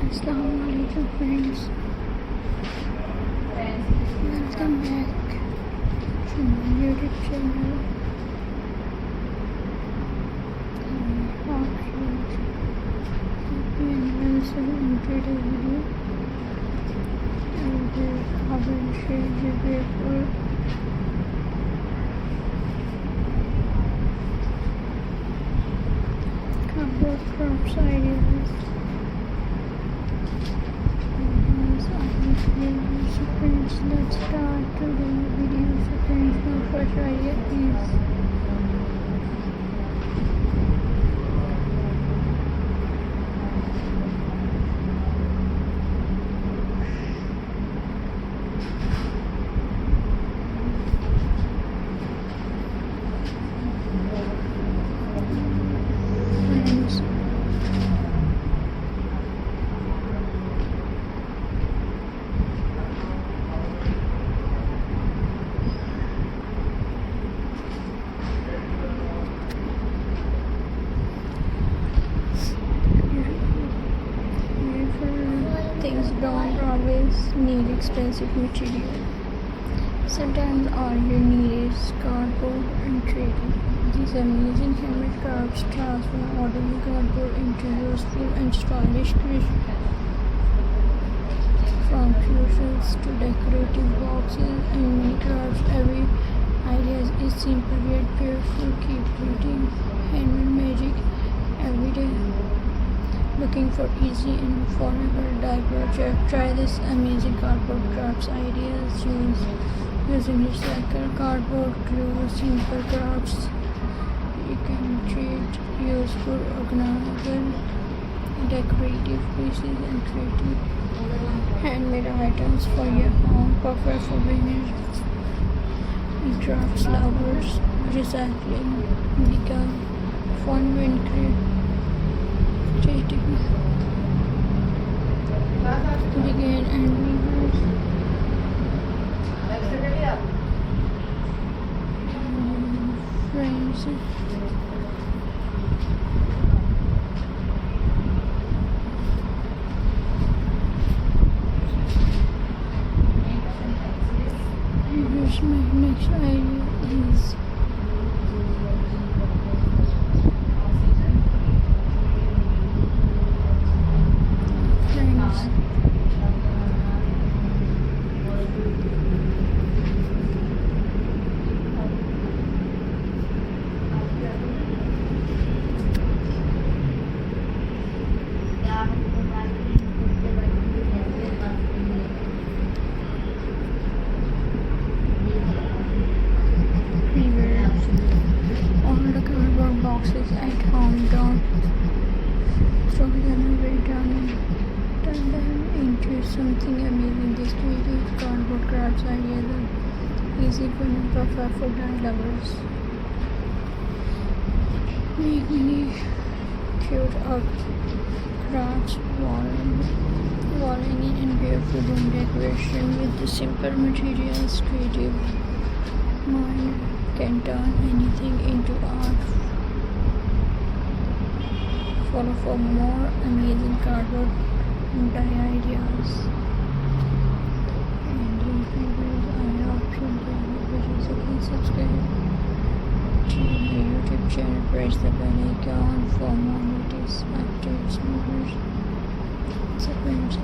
Assalamualaikum friends. Welcome back to my YouTube channel. I hope you happy anniversary in today's video. And I will share the paper. Cardboard crops ideas. So friends, let's start today's video. So friends, my first idea is friends. Things don't always need expensive material. Sometimes all you need is cardboard and trading. These amazing handmade crafts transform ordinary cardboard into useful and stylish creations. From cushions to decorative boxes and mini crafts, every idea is simple yet beautiful. Keep creating handmade magic every day. Looking for easy and affordable dye project? Try this amazing cardboard crafts ideas using recycled cardboard, glue, simple crafts. You can create useful, organizable, decorative pieces and creative handmade items for your home, perfect for beginners and crafts lovers. Recycling become fun when creative. Begin and reverse. Friends. Here's my next idea is boxes at home. Don't throw them away. Turn them into something amazing. These creative cardboard crafts ideas are easy fun and perfect for dye lovers. Make many cute art crafts, wall hanging and beautiful room decoration with the simple materials. Creative mind can turn anything into art. Follow for more amazing cardboard dye ideas. And if you guys I hope you enjoy the video, so please subscribe to my YouTube channel. Press the bell icon for more notice updates. So friends,